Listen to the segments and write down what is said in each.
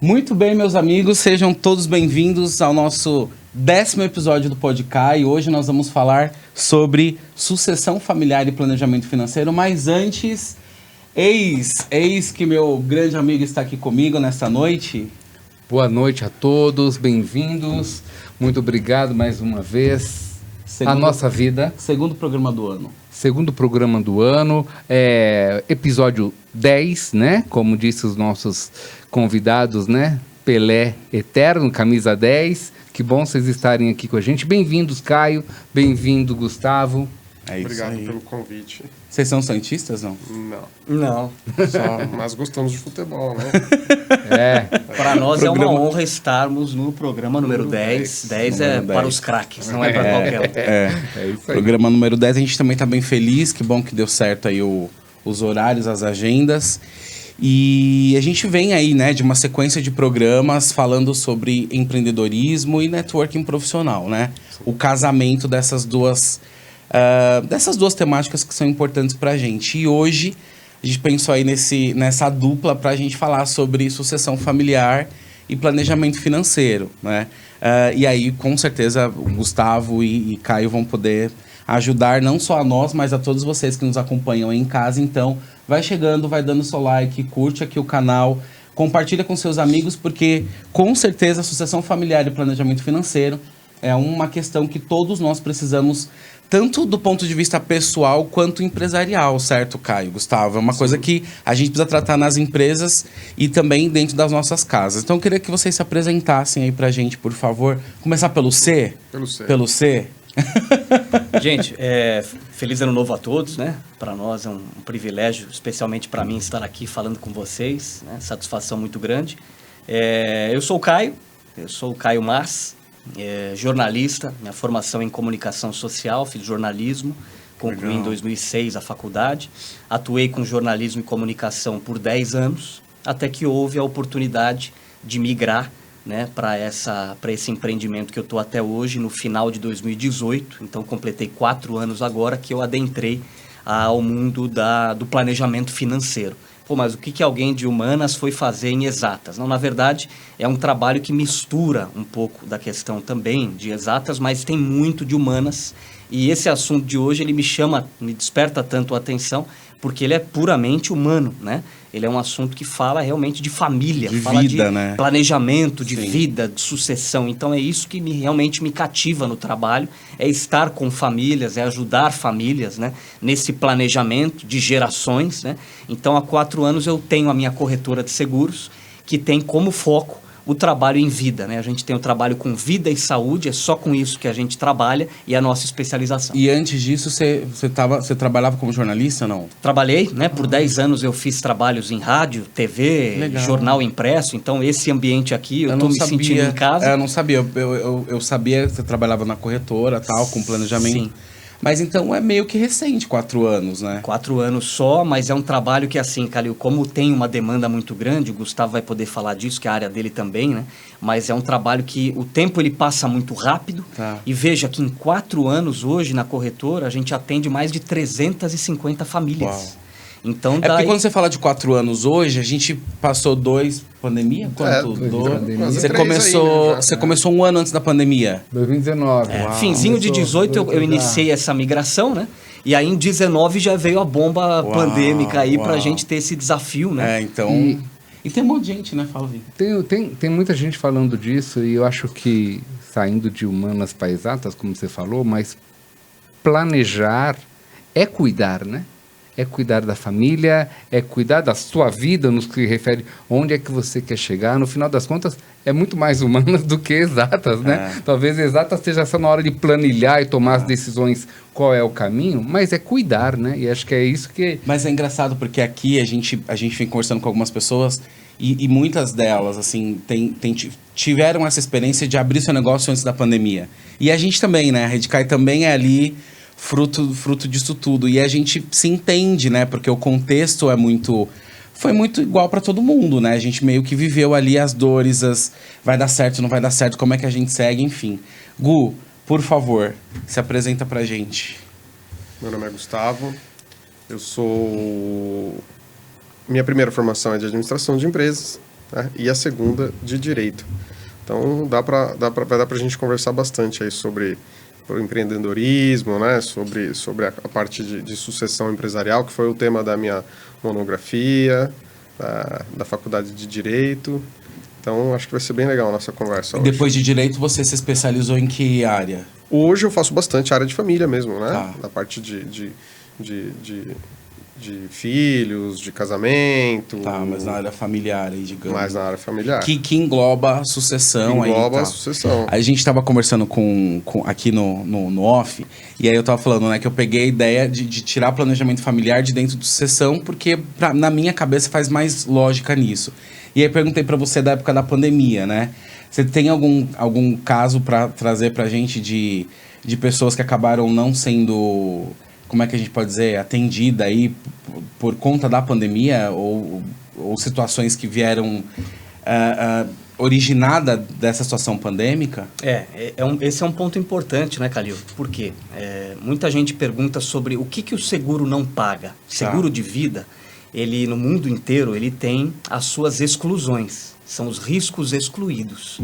Muito bem, meus amigos, sejam todos bem-vindos ao nosso 10º episódio do Podcast. E hoje nós vamos falar sobre sucessão familiar e planejamento financeiro. Mas antes, eis que meu grande amigo está aqui comigo nesta noite. Boa noite a todos, bem-vindos. Muito obrigado mais uma vez. A nossa vida. Segundo programa do ano. Segundo programa do ano, episódio 10, né? Como disse os nossos convidados, né? Pelé Eterno, camisa 10. Que bom vocês estarem aqui com a gente. Bem-vindos, Caio. Bem-vindo, Gustavo. É isso. Obrigado aí pelo convite. Vocês são santistas, não? Não. Mas gostamos de futebol, né? Para nós é uma honra estarmos no programa número 10. 10 é para os craques, não é para qualquer um. É isso aí. Programa número 10, a gente também está bem feliz. Que bom que deu certo aí os horários, as agendas. E a gente vem aí, né, de uma sequência de programas falando sobre empreendedorismo e networking profissional, né? O casamento dessas duas temáticas que são importantes para a gente. E hoje a gente pensou aí nessa dupla para a gente falar sobre sucessão familiar e planejamento financeiro, né? E aí, com certeza, o Gustavo e Caio vão poder ajudar não só a nós, mas a todos vocês que nos acompanham aí em casa. Então, vai chegando, vai dando seu like, curte aqui o canal, compartilha com seus amigos, porque com certeza a sucessão familiar e planejamento financeiro é uma questão que todos nós precisamos, tanto do ponto de vista pessoal quanto empresarial, certo, Caio, Gustavo? É uma coisa que a gente precisa tratar nas empresas e também dentro das nossas casas. Então, eu queria que vocês se apresentassem aí pra gente, por favor. Começar pelo C? Pelo C. Gente, feliz ano novo a todos, né? Para nós é um privilégio, especialmente para mim, estar aqui falando com vocês, né? Satisfação muito grande. Eu sou o Caio Mas, jornalista, minha formação em comunicação social, fiz jornalismo, concluí em 2006 a faculdade, atuei com jornalismo e comunicação por 10 anos, até que houve a oportunidade de migrar, né, para esse empreendimento que eu estou até hoje, no final de 2018, então completei 4 anos agora que eu adentrei ao mundo do planejamento financeiro. Pô, mas o que alguém de humanas foi fazer em exatas? Não, na verdade, é um trabalho que mistura um pouco da questão também de exatas, mas tem muito de humanas. E esse assunto de hoje, ele me desperta tanto a atenção, porque ele é puramente humano, né? Ele é um assunto que fala realmente de família, fala vida, de né? planejamento, de Sim. vida, de sucessão. Então é isso que realmente me cativa no trabalho, é estar com famílias, é ajudar famílias, né? Nesse planejamento de gerações, né? Então há 4 anos eu tenho a minha corretora de seguros, que tem como foco o trabalho em vida, né? A gente tem o trabalho com vida e saúde, é só com isso que a gente trabalha e a nossa especialização. E antes disso, você trabalhava como jornalista, não? Trabalhei, né? Por 10 anos eu fiz trabalhos em rádio, TV, Legal. Jornal impresso. Então, esse ambiente aqui, eu estou me sentindo em casa. Eu não sabia. Eu sabia que você trabalhava na corretora, tal, com planejamento. Sim. Mas então é meio que recente, 4 anos, né? 4 anos só, mas é um trabalho que, assim, Calil, como tem uma demanda muito grande, o Gustavo vai poder falar disso, que é a área dele também, né? Mas é um trabalho que o tempo ele passa muito rápido. Tá. E veja que em 4 anos hoje na corretora, a gente atende mais de 350 famílias. Uau. Então, É porque quando você fala de 4 anos hoje, a gente passou 2 pandemia? Quanto? Quase Você 3 começou, aí, né, você começou 1 ano antes da pandemia. 2019. Finzinho de 18 eu iniciei essa migração, né? E aí em 19 já veio a bomba pandêmica aí pra gente ter esse desafio, né? Então... E tem um monte de gente, né? Fala, Vitor. Tem muita gente falando disso e eu acho que, saindo de humanas para exatas, como você falou, mas planejar é cuidar, né? É cuidar da família, é cuidar da sua vida, no que refere onde é que você quer chegar. No final das contas, é muito mais humanas do que exatas, né? Talvez exatas seja só na hora de planilhar e tomar as decisões, qual é o caminho, mas é cuidar, né? E acho que é isso que... Mas é engraçado porque aqui a gente vem conversando com algumas pessoas e muitas delas, assim, tiveram essa experiência de abrir seu negócio antes da pandemia. E a gente também, né? A Redcai também é ali... Fruto disso tudo. E a gente se entende, né? Porque o contexto foi muito igual para todo mundo, né? A gente meio que viveu ali as dores, vai dar certo, não vai dar certo, como é que a gente segue, enfim. Gu, por favor, se apresenta pra gente. Meu nome é Gustavo, minha primeira formação é de administração de empresas, né? E a segunda de direito. Então vai dar para a gente conversar bastante aí sobre o empreendedorismo, né? sobre a parte de sucessão empresarial, que foi o tema da minha monografia, da faculdade de Direito. Então, acho que vai ser bem legal a nossa conversa hoje. Depois de Direito, você se especializou em que área? Hoje eu faço bastante área de família mesmo, né? Tá. Na parte de filhos, de casamento. Tá, mas na área familiar aí, digamos. Mais na área familiar. Que engloba a sucessão aí. Engloba Tá. a sucessão. A gente tava conversando aqui no off, e aí eu tava falando, né, que eu peguei a ideia de tirar planejamento familiar de dentro de sucessão, porque na minha cabeça faz mais lógica nisso. E aí perguntei pra você da época da pandemia, né? Você tem algum caso pra trazer pra gente de pessoas que acabaram não sendo, como é que a gente pode dizer, atendida aí por conta da pandemia, ou situações que vieram originada dessa situação pandêmica? Esse é um ponto importante, né, Calil? Por quê? Muita gente pergunta sobre o que o seguro não paga. Seguro de vida, ele no mundo inteiro, ele tem as suas exclusões. São os riscos excluídos.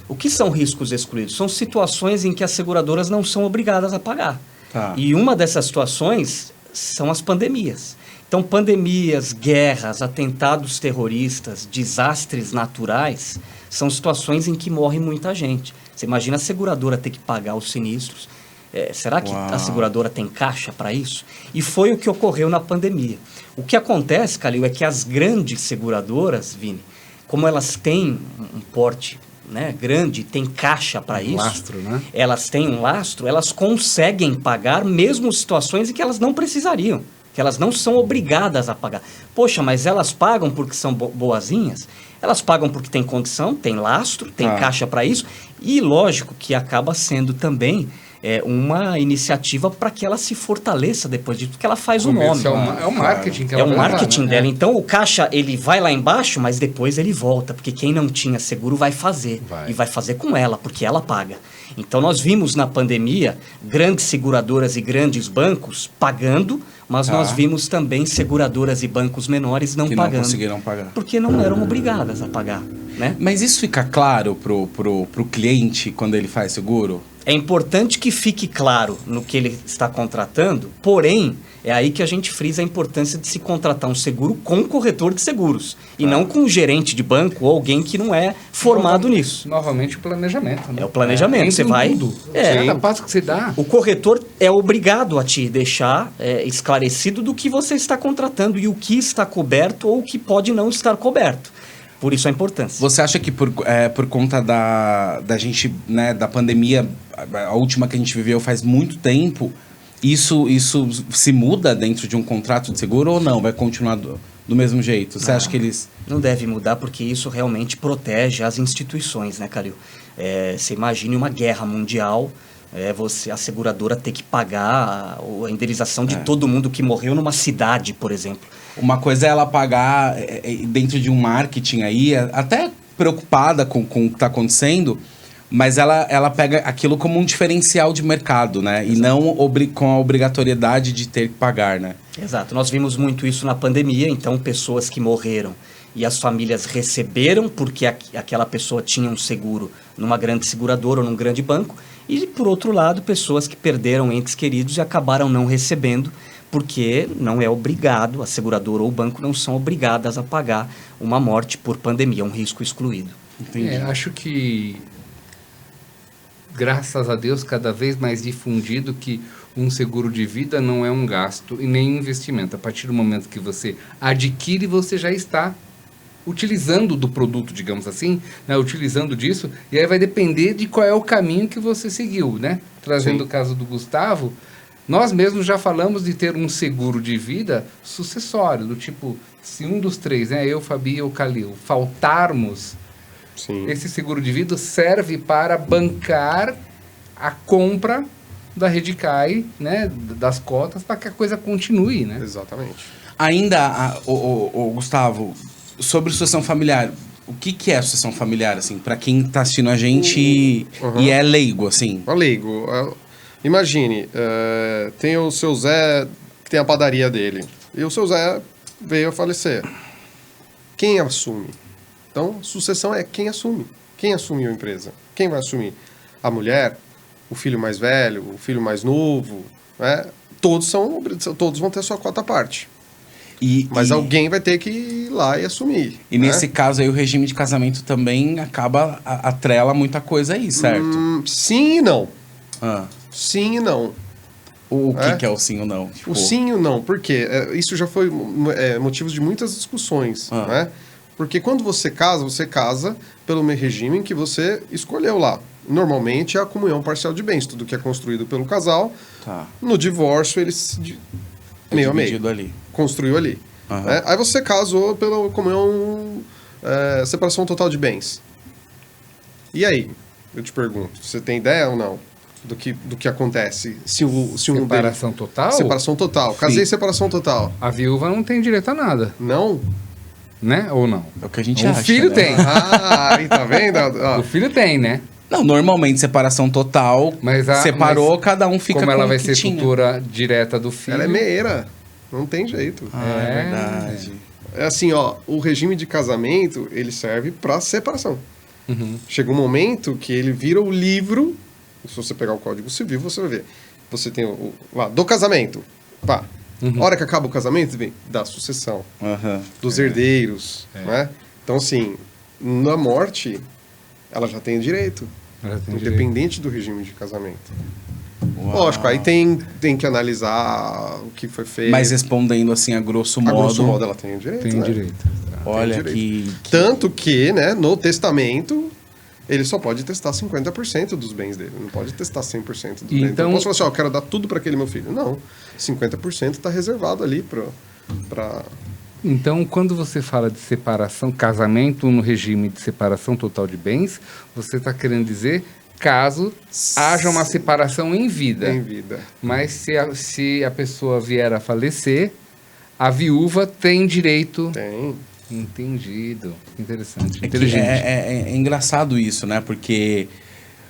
O que são riscos excluídos? São situações em que as seguradoras não são obrigadas a pagar. Tá. E uma dessas situações são as pandemias. Então, pandemias, guerras, atentados terroristas, desastres naturais, são situações em que morre muita gente. Você imagina a seguradora ter que pagar os sinistros. Será que a seguradora tem caixa para isso? E foi o que ocorreu na pandemia. O que acontece, Calil, é que as grandes seguradoras, Vini, como elas têm um porte, né, grande, tem caixa para isso. Lastro, né? Elas têm um lastro, elas conseguem pagar mesmo situações em que elas não precisariam, que elas não são obrigadas a pagar. Poxa, mas elas pagam porque são boazinhas? Elas pagam porque tem condição, tem lastro, tem caixa para isso. E lógico que acaba sendo também uma iniciativa para que ela se fortaleça depois disso, porque ela faz o nome. É o marketing que ela É o vai marketing lá, né? dela. Então, o caixa, ele vai lá embaixo, mas depois ele volta, porque quem não tinha seguro vai fazer. E vai fazer com ela, porque ela paga. Então, nós vimos na pandemia grandes seguradoras e grandes bancos pagando, mas nós vimos também seguradoras e bancos menores não pagando. Não conseguiram pagar. Porque não eram obrigadas a pagar, né? Mas isso fica claro pro cliente quando ele faz seguro? É importante que fique claro no que ele está contratando, porém, é aí que a gente frisa a importância de se contratar um seguro com um corretor de seguros, e não com um gerente de banco ou alguém que não é formado nisso. Novamente o planejamento, né? É o planejamento, você vai... Tudo. Cada passo que você dá... O corretor é obrigado a te deixar esclarecido do que você está contratando e o que está coberto ou o que pode não estar coberto. Por isso a importância. Você acha que por conta da gente, né, da pandemia, a última que a gente viveu faz muito tempo, isso se muda dentro de um contrato de seguro ou não? Vai continuar do mesmo jeito? Você acha que eles... Não deve mudar porque isso realmente protege as instituições, né, Calil? Você imagine uma guerra mundial, a seguradora ter que pagar a indenização de todo mundo que morreu numa cidade, por exemplo. Uma coisa é ela pagar dentro de um marketing aí, até preocupada com o que está acontecendo, mas ela pega aquilo como um diferencial de mercado, né? Exato. E não com a obrigatoriedade de ter que pagar, né? Exato. Nós vimos muito isso na pandemia, então pessoas que morreram e as famílias receberam porque aquela pessoa tinha um seguro numa grande seguradora ou num grande banco, e por outro lado, pessoas que perderam entes queridos e acabaram não recebendo, porque não é obrigado, a seguradora ou o banco não são obrigadas a pagar uma morte por pandemia, um risco excluído. Entendi. Acho que, graças a Deus, cada vez mais difundido que um seguro de vida não é um gasto e nem um investimento. A partir do momento que você adquire, você já está utilizando do produto, digamos assim, né? Utilizando disso, e aí vai depender de qual é o caminho que você seguiu, né? Trazendo o caso do Gustavo, nós mesmos já falamos de ter um seguro de vida sucessório, do tipo, se um dos três, né, eu, Fabi e o Calil, faltarmos, esse seguro de vida serve para bancar a compra da Redicai, né, das cotas, para que a coisa continue, né? Exatamente. Ainda, Gustavo, sobre sucessão familiar, o que é sucessão familiar, assim, para quem está assistindo a gente e é leigo, assim? Leigo. Imagine, tem o seu Zé, que tem a padaria dele, e o seu Zé veio a falecer. Quem assume? Então, sucessão é quem assume. Quem assumiu a empresa? Quem vai assumir? A mulher, o filho mais velho, o filho mais novo, né? Todos vão ter sua cota à parte. Mas alguém vai ter que ir lá e assumir. E né? nesse caso aí, o regime de casamento também acaba, atrela muita coisa aí, certo? Sim e não. Ah. Sim e não. O que é o sim ou não? Tipo... O sim e o não, por quê? Isso já foi motivo de muitas discussões, né? Porque quando você casa pelo regime que você escolheu lá. Normalmente é a comunhão parcial de bens, tudo que é construído pelo casal. Tá. No divórcio, eles meio a meio. Ali. Construiu ali. Né? Aí você casou pela comunhão, separação total de bens. E aí? Eu te pergunto, você tem ideia ou não do que acontece? Se separação total? Separação total. Casei separação total. A viúva não tem direito a nada. Não? Né? Ou não? É o que a gente acha, O filho né? tem. Aí tá vendo? O filho tem, né? Não, normalmente separação total, separou, cada um fica como com ela o vai que ser tinha. tutora direta do filho. Ela é meieira. Não tem jeito. É verdade. É assim, ó, o regime de casamento, ele serve para separação. Chega um momento que ele vira o livro, se você pegar o Código Civil, você vai ver. Você tem lá, do casamento. Pá. A hora que acaba o casamento, vem da sucessão, dos herdeiros, né? Então, assim, na morte, ela já tem direito, independente do regime de casamento. Uau. Lógico, aí tem que analisar o que foi feito. Mas respondendo assim, a grosso modo... A grosso modo, ela tem o direito, Tem né? direito. Olha Tem que... Tanto que, né, no testamento, ele só pode testar 50% dos bens dele. Não pode testar 100% dos bens. Então, eu posso falar assim, ó, eu quero dar tudo para aquele meu filho. Não, 50% está reservado ali para... Então, quando você fala de separação, casamento no regime de separação total de bens, você está querendo dizer caso haja uma separação em vida. Em vida. Mas se a pessoa vier a falecer, a viúva tem direito... Tem. Entendido. Interessante. É, inteligente. é engraçado isso, né? Porque...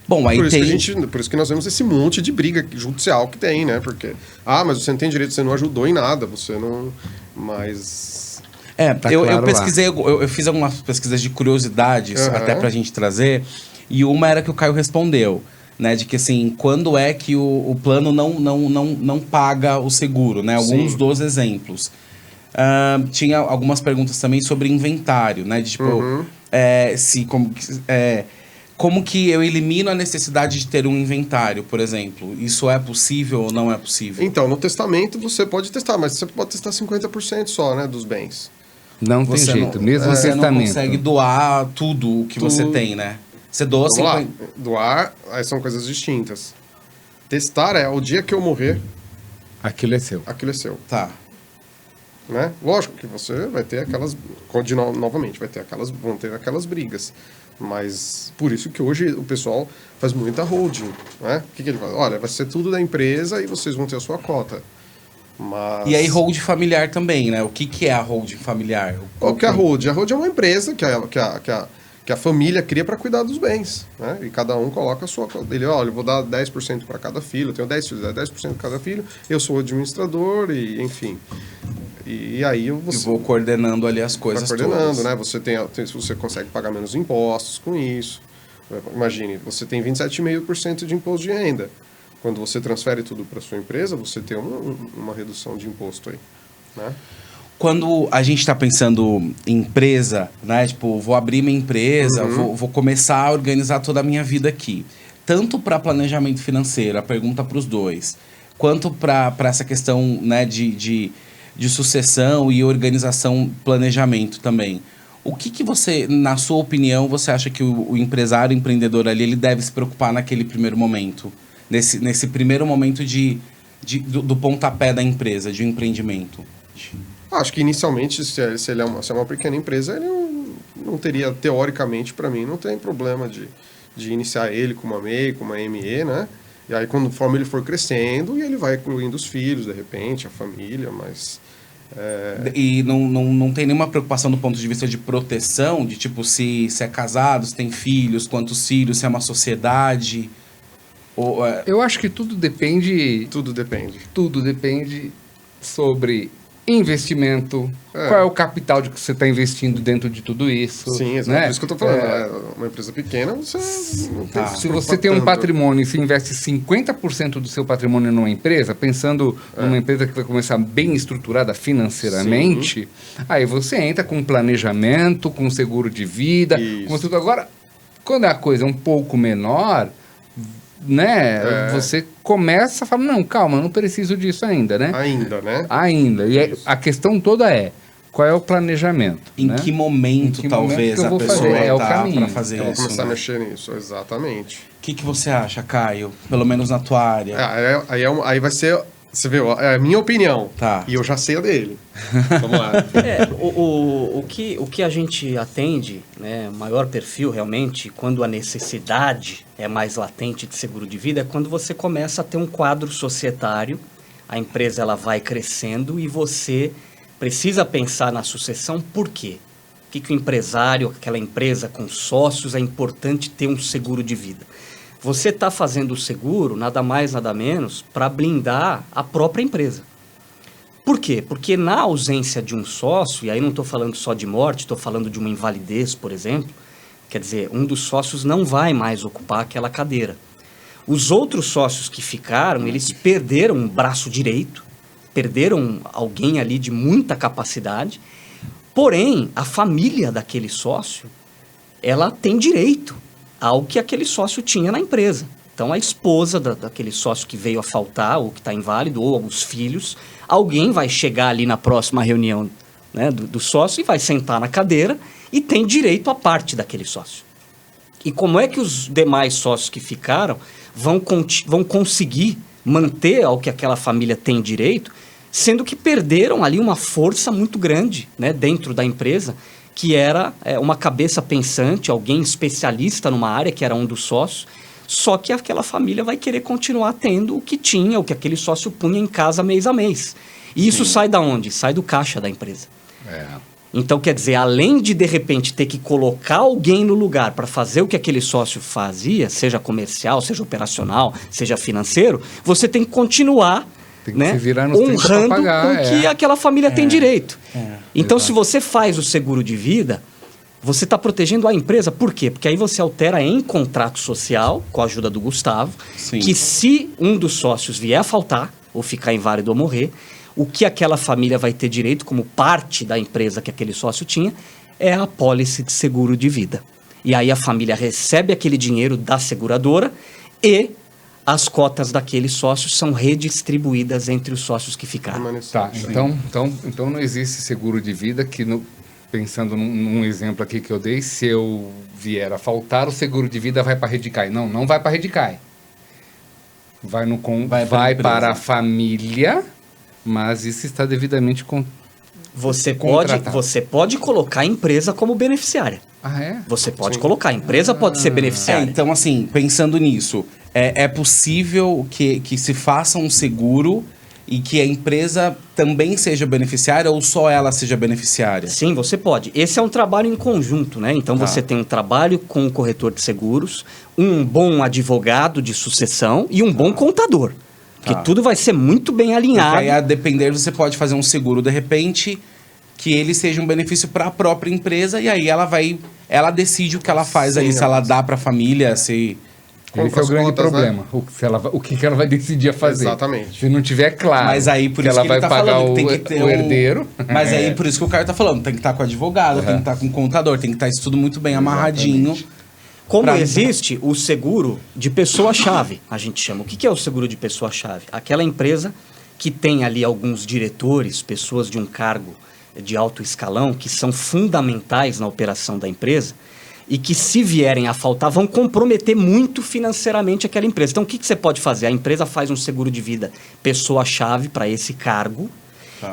Bom, aí por isso que nós vemos esse monte de briga judicial que tem, né? Porque, mas você não tem direito, você não ajudou em nada, você não... Mas... Tá eu claro pesquisei, eu fiz algumas pesquisas de curiosidades, até pra gente trazer, e uma era que o Caio respondeu, né? De que, assim, quando é que o plano não paga o seguro, né? Alguns dos exemplos. Tinha algumas perguntas também sobre inventário, né? De, tipo, como que eu elimino a necessidade de ter um inventário, por exemplo? Isso é possível ou não é possível? Então, no testamento você pode testar, mas você pode testar 50% só, né, dos bens. Não tem jeito, mesmo no você testamento. não consegue doar tudo o que você tem, né? Você doa 50%. Doar, aí são coisas distintas. Testar é o dia que eu morrer, aquilo é seu. aquilo é seu. Tá. Né? Lógico que você vai ter aquelas... Novamente, vão ter aquelas brigas. Mas por isso que hoje o pessoal faz muita holding. Né? O que ele faz? Olha, vai ser tudo da empresa e vocês vão ter a sua cota. Mas... E aí, hold familiar também, né? O que é a hold familiar? Qual que é a hold? A hold é uma empresa que a família cria para cuidar dos bens. Né? E cada um coloca a sua... Ele, olha, eu vou dar 10% para cada filho, eu tenho 10 filhos, 10% para cada filho, eu sou o administrador e, enfim... E aí você vou coordenando ali as coisas todas. Né? Você consegue pagar menos impostos com isso. Imagine, você tem 27,5% de imposto de renda. Quando você transfere tudo para sua empresa, você tem uma redução de imposto aí, né? Quando a gente está pensando em empresa, né? Tipo, vou abrir minha empresa, vou começar a organizar toda a minha vida aqui. Tanto para planejamento financeiro, a pergunta para os dois, quanto para essa questão, né, de sucessão e organização, planejamento também. O que você, na sua opinião, você acha que o empresário, o empreendedor ali, ele deve se preocupar naquele primeiro momento? Nesse primeiro momento do pontapé da empresa, de um empreendimento? Acho que inicialmente, se é uma pequena empresa, ele não teria, teoricamente, para mim, não tem problema de iniciar ele com uma MEI, com uma ME, né? E aí, conforme ele for crescendo, e ele vai incluindo os filhos, de repente, a família, mas... E não tem nenhuma preocupação do ponto de vista de proteção, de tipo, se é casado, se tem filhos, quantos filhos, se é uma sociedade... Eu acho que tudo depende... Tudo depende. Tudo depende sobre investimento, qual é o capital de que você está investindo dentro de tudo isso. Sim, exato. Né? Por isso que eu estou falando. Uma empresa pequena, você não tem Se você tem um patrimônio e se investe 50% do seu patrimônio numa empresa, pensando numa empresa que vai começar bem estruturada financeiramente, aí você entra com planejamento, com seguro de vida, com tudo. Agora, quando a coisa é um pouco menor, né, você começa a falar, não, calma, eu não preciso disso ainda, né? Ainda. E a questão toda é, qual é o planejamento? Em que momento, talvez, a pessoa está para fazer isso? Começar a mexer nisso, exatamente. O que você acha, Caio? Pelo menos na tua área. Aí vai ser... Você vê, é a minha opinião. Tá. E eu já sei a dele. Vamos lá. O que a gente atende, né, maior perfil realmente, quando a necessidade é mais latente de seguro de vida, é quando você começa a ter um quadro societário, a empresa ela vai crescendo e você precisa pensar na sucessão. Por quê? O que o empresário, aquela empresa com sócios, é importante ter um seguro de vida. Você está fazendo o seguro, nada mais, nada menos, para blindar a própria empresa. Por quê? Porque na ausência de um sócio, e aí não estou falando só de morte, estou falando de uma invalidez, por exemplo, quer dizer, um dos sócios não vai mais ocupar aquela cadeira. Os outros sócios que ficaram, eles perderam um braço direito, perderam alguém ali de muita capacidade, porém, a família daquele sócio, ela tem direito ao que aquele sócio tinha na empresa. Então, a esposa daquele sócio que veio a faltar, ou que está inválido, ou os filhos, alguém vai chegar ali na próxima reunião, né, do sócio e vai sentar na cadeira e tem direito à parte daquele sócio. E como é que os demais sócios que ficaram vão conseguir manter ao que aquela família tem direito, sendo que perderam ali uma força muito grande, né, dentro da empresa, que era uma cabeça pensante, alguém especialista numa área, que era um dos sócios, só que aquela família vai querer continuar tendo o que tinha, o que aquele sócio punha em casa mês a mês. E isso sai da onde? Sai do caixa da empresa. Então, quer dizer, além de repente, ter que colocar alguém no lugar para fazer o que aquele sócio fazia, seja comercial, seja operacional, seja financeiro, você tem que continuar... Tem que se virar nos honrando pagar, o que aquela família tem direito. Então, exato. se você faz o seguro de vida, você está protegendo a empresa. Por quê? Porque aí você altera em contrato social, com a ajuda do Gustavo, que se um dos sócios vier a faltar, ou ficar inválido ou morrer, o que aquela família vai ter direito, como parte da empresa que aquele sócio tinha, é a apólice de seguro de vida. E aí a família recebe aquele dinheiro da seguradora e as cotas daqueles sócios são redistribuídas entre os sócios que ficaram. Tá, então não existe seguro de vida que, pensando num exemplo aqui que eu dei, se eu vier a faltar, o seguro de vida vai para a Redicai. Não vai para a Redicai. Vai para a família, mas isso está devidamente Você pode colocar a empresa como beneficiária. Ah, é? Você pode colocar, a empresa pode ser beneficiária. Então, assim, pensando nisso, é possível que se faça um seguro e que a empresa também seja beneficiária ou só ela seja beneficiária? Sim, você pode. Esse é um trabalho em conjunto, né? Então, você tem um trabalho com o corretor de seguros, um bom advogado de sucessão e um bom contador. Porque tudo vai ser muito bem alinhado. Porque aí, a depender, você pode fazer um seguro, de repente, que ele seja um benefício para a própria empresa, e aí ela decide o que ela faz ali, se ela dá para a família, se... Esse é o grande problema. Né? O que ela vai decidir a fazer. Exatamente. Se não tiver claro, mas aí, por isso ela vai tá pagar falando, tem que ter o herdeiro. Mas aí, por isso que o cara tá falando, tem que estar com o advogado, tem que estar com o contador, tem que estar isso tudo muito bem amarradinho. Como existe o seguro de pessoa-chave, a gente chama. O que é o seguro de pessoa-chave? Aquela empresa que tem ali alguns diretores, pessoas de um cargo de alto escalão, que são fundamentais na operação da empresa, e que, se vierem a faltar, vão comprometer muito financeiramente aquela empresa. Então, o que você pode fazer? A empresa faz um seguro de vida pessoa-chave para esse cargo,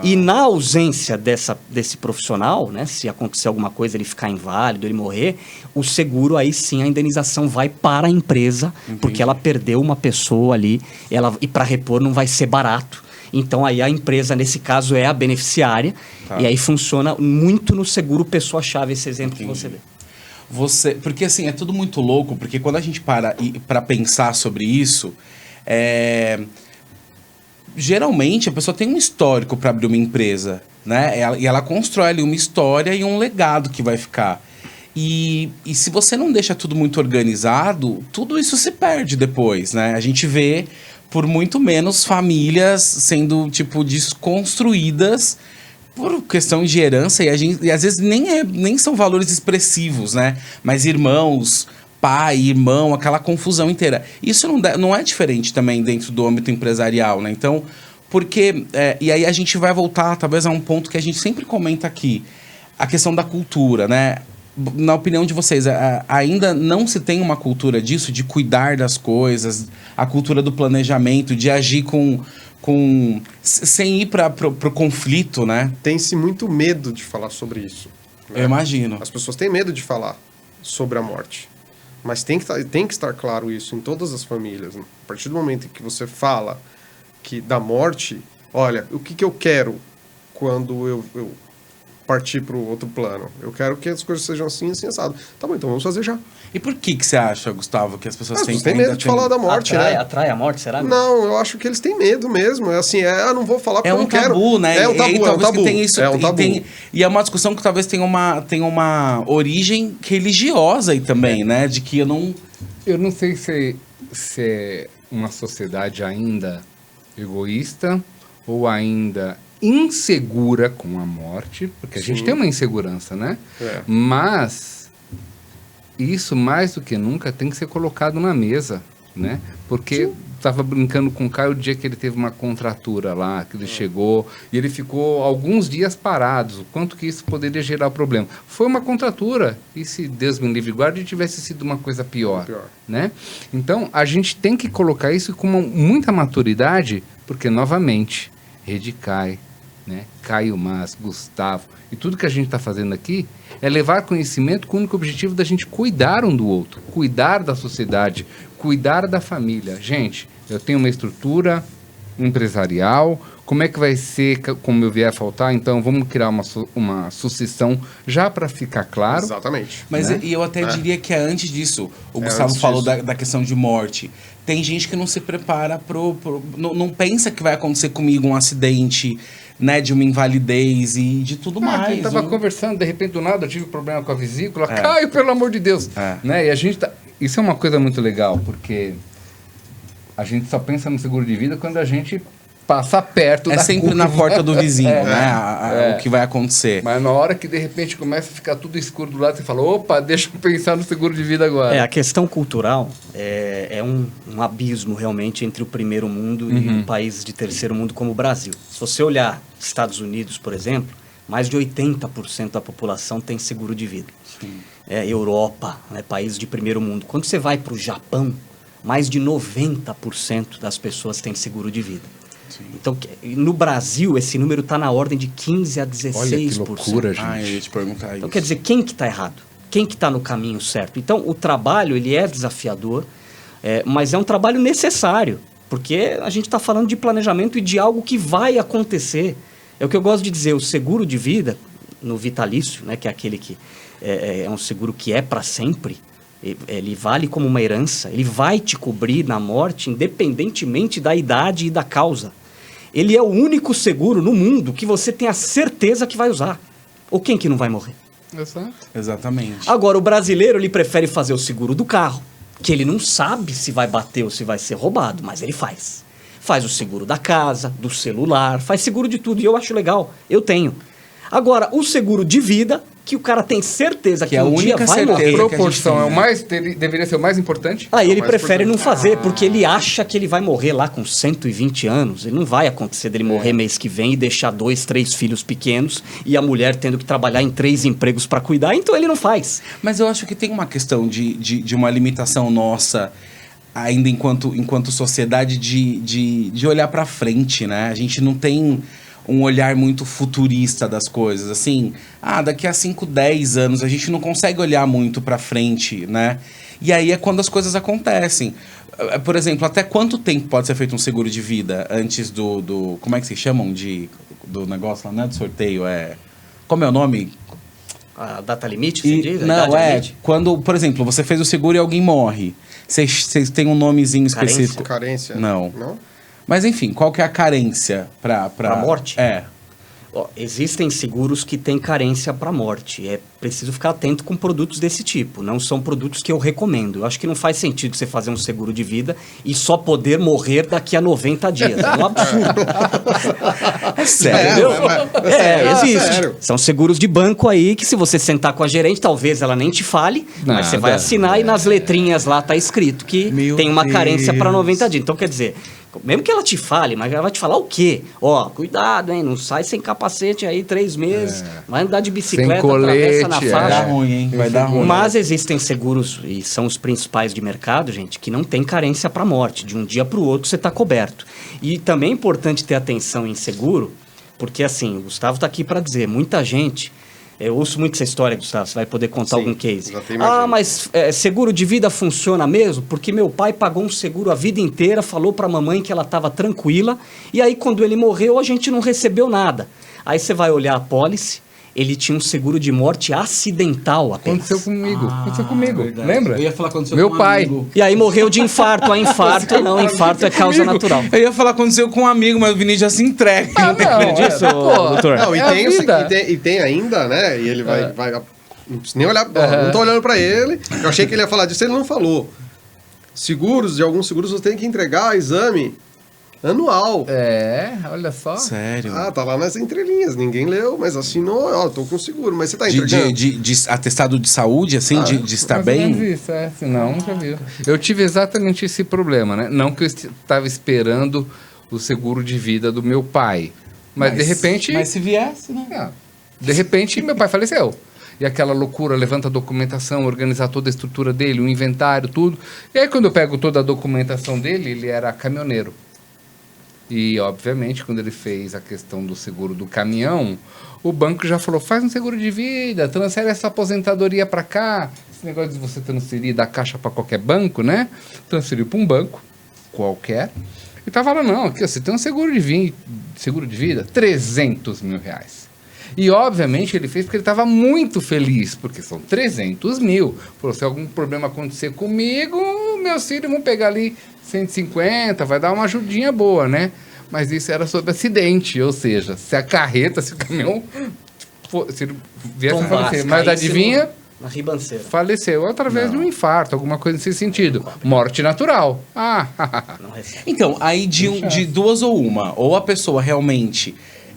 e na ausência desse profissional, né, se acontecer alguma coisa, ele ficar inválido, ele morrer, o seguro, aí sim, a indenização vai para a empresa, porque ela perdeu uma pessoa ali, e para repor não vai ser barato. Então, aí a empresa, nesse caso, é a beneficiária, e aí funciona muito no seguro pessoa-chave, esse exemplo que você deu. Porque assim, é tudo muito louco, porque quando a gente para pensar sobre isso, geralmente a pessoa tem um histórico para abrir uma empresa, né? E ela constrói ali uma história e um legado que vai ficar. E se você não deixa tudo muito organizado, tudo isso se perde depois, né? A gente vê por muito menos famílias sendo, tipo, desconstruídas por questão de herança e às vezes nem são valores expressivos, né? Mas irmãos, pai, irmão, aquela confusão inteira. Isso não é diferente também dentro do âmbito empresarial, né? Então, porque... e aí a gente vai voltar, talvez, a um ponto que a gente sempre comenta aqui. A questão da cultura, né? Na opinião de vocês, ainda não se tem uma cultura disso, de cuidar das coisas, a cultura do planejamento, de agir sem ir para o conflito, né? Tem-se muito medo de falar sobre isso. Né? Eu imagino. As pessoas têm medo de falar sobre a morte. Mas tem que estar claro isso em todas as famílias. Né? A partir do momento em que você fala da morte, olha, o que eu quero quando eu partir para o outro plano? Eu quero que as coisas sejam assim, assim, assado. Tá bom, então vamos fazer já. E por que você acha, Gustavo, que as pessoas têm medo de falar da morte, né? Atrai a morte, será? Não, eu acho que eles têm medo mesmo. É assim, não vou falar porque eu não quero. É um tabu, né? É um tabu. É um tabu. E é uma discussão que talvez tenha uma origem religiosa aí também, né? De que eu não sei se é uma sociedade ainda egoísta ou ainda insegura com a morte, porque a gente tem uma insegurança, né? Mas isso, mais do que nunca, tem que ser colocado na mesa, né? Porque estava brincando com o Caio o dia que ele teve uma contratura lá, que ele chegou e ele ficou alguns dias parados. O quanto que isso poderia gerar problema? Foi uma contratura. E se Deus me livre e guarde, tivesse sido uma coisa pior, né? Então, a gente tem que colocar isso com muita maturidade, porque, novamente, Rede Cai, né? Caio Mas, Gustavo, e tudo que a gente está fazendo aqui é levar conhecimento com o único objetivo da gente cuidar um do outro, cuidar da sociedade, cuidar da família. Gente, eu tenho uma estrutura empresarial, como é que vai ser como eu vier a faltar? Então vamos criar uma sucessão já para ficar claro. Exatamente. Mas né? E eu até diria que é antes disso. O Gustavo falou da questão de morte. Tem gente que não se prepara não pensa que vai acontecer comigo um acidente, né, de uma invalidez e de tudo mais. A gente tava conversando, de repente, do nada, eu tive problema com a vesícula. Caio, pelo amor de Deus! Né? E a gente isso é uma coisa muito legal, porque a gente só pensa no seguro de vida quando a gente passa perto da sempre curva. Na porta do vizinho, né? O que vai acontecer. Mas na hora que, de repente, começa a ficar tudo escuro do lado, você fala, opa, deixa eu pensar no seguro de vida agora. A questão cultural é um abismo, realmente, entre o primeiro mundo e países de terceiro mundo como o Brasil. Se você olhar Estados Unidos, por exemplo, mais de 80% da população tem seguro de vida. Europa, né, países de primeiro mundo. Quando você vai para o Japão, mais de 90% das pessoas têm seguro de vida. Sim. Então, no Brasil, esse número está na ordem de 15% a 16%. Olha que loucura, gente. Eu ia te perguntar isso. Então, quer dizer, quem que está errado? Quem que está no caminho certo? Então, o trabalho, ele é desafiador, mas é um trabalho necessário, porque a gente está falando de planejamento e de algo que vai acontecer. É o que eu gosto de dizer, o seguro de vida, no vitalício, né, que é aquele que é um seguro que é para sempre, ele vale como uma herança, ele vai te cobrir na morte, independentemente da idade e da causa. Ele é o único seguro no mundo que você tem a certeza que vai usar. Ou quem que não vai morrer? Exato. Exatamente. Agora, o brasileiro, ele prefere fazer o seguro do carro, que ele não sabe se vai bater ou se vai ser roubado, mas ele faz. Faz o seguro da casa, do celular, faz seguro de tudo, e eu acho legal, eu tenho. Agora, o seguro de vida, que o cara tem certeza que um dia vai morrer. A proporção deveria ser o mais importante. Aí ele prefere não fazer, porque ele acha que ele vai morrer lá com 120 anos. Ele não vai acontecer dele morrer mês que vem e deixar 2, 3 filhos pequenos e a mulher tendo que trabalhar em 3 empregos para cuidar, então ele não faz. Mas eu acho que tem uma questão de uma limitação nossa, ainda enquanto sociedade, de olhar para frente, né? A gente não tem um olhar muito futurista das coisas, assim, daqui a 5, 10 anos a gente não consegue olhar muito pra frente, né? E aí é quando as coisas acontecem. Por exemplo, até quanto tempo pode ser feito um seguro de vida antes do como é que se chamam do negócio lá, não é do sorteio, como é o nome? A data limite, você diz? Não, quando, por exemplo, você fez o seguro e alguém morre, vocês têm um nomezinho específico? Carência? Não? Mas enfim, qual que é a carência para Pra morte? É. Ó, existem seguros que têm carência para morte. É preciso ficar atento com produtos desse tipo. Não são produtos que eu recomendo. Eu acho que não faz sentido você fazer um seguro de vida e só poder morrer daqui a 90 dias. É um absurdo. É sério. Entendeu? Existe. sério. São seguros de banco aí que se você sentar com a gerente, talvez ela nem te fale, mas você vai Nada. assinar e nas letrinhas lá tá escrito que Meu tem uma carência para Deus. 90 dias. Então, quer dizer, mesmo que ela te fale, mas ela vai te falar o quê? Ó, cuidado, hein? Não sai sem capacete aí 3 meses. Vai andar de bicicleta, colete, atravessa na Vai faixa. dar ruim, hein? Vai dar ruim. Mas existem seguros, e são os principais de mercado, gente, que não tem carência para morte. De um dia para o outro você está coberto. E também é importante ter atenção em seguro, porque assim, o Gustavo está aqui para dizer, muita gente... Eu ouço muito essa história, Gustavo, você vai poder contar Sim, algum case. já tem mais gente. Mas seguro de vida funciona mesmo? Porque meu pai pagou um seguro a vida inteira, falou para a mamãe que ela estava tranquila, e aí quando ele morreu a gente não recebeu nada. Aí você vai olhar a pólice, ele tinha um seguro de morte acidental apenas. Aconteceu comigo. Verdade. Lembra? Eu ia falar aconteceu Meu com um pai. amigo. E aí morreu de infarto. A infarto não, infarto é causa natural. Eu ia falar aconteceu com um amigo, mas o Vinícius já se entrega. Não, disso, pô, doutor? Não, é a vida. e tem ainda, né? E ele vai não precisa nem olhar, não tô olhando para ele. Eu achei que ele ia falar disso, ele não falou. Seguros, de alguns seguros você tem que entregar exame anual. Olha só. Sério. Ah, tá lá nas entrelinhas, ninguém leu, mas assinou, ó, tô com seguro, mas você tá De, entregando? de atestado de saúde, assim, de estar Mais ou menos bem? isso, senão nunca vi. Eu tive exatamente esse problema, né? Não que eu estava esperando o seguro de vida do meu pai, mas de repente... Mas se viesse, né? De repente, meu pai faleceu. E aquela loucura, levanta a documentação, organizar toda a estrutura dele, o inventário, tudo. E aí, quando eu pego toda a documentação dele, ele era caminhoneiro. E, obviamente, quando ele fez a questão do seguro do caminhão, o banco já falou, faz um seguro de vida, transfere essa aposentadoria para cá. Esse negócio de você transferir da caixa para qualquer banco, né? Transferiu para um banco qualquer. E tava lá, não, aqui, ó, você tem um seguro de vida, R$300 mil. E, obviamente, ele fez porque ele estava muito feliz, porque são 300 mil. Falou, se algum problema acontecer comigo, meus filhos vão pegar ali 150, vai dar uma ajudinha boa, né? Mas isso era sobre acidente, ou seja, se a carreta, se o caminhão se viesse a falecer. Mas adivinha, Na ribanceira. faleceu através de um infarto, alguma coisa nesse sentido. Morte natural. Não recebe. Então, aí de duas ou uma. Ou a pessoa realmente,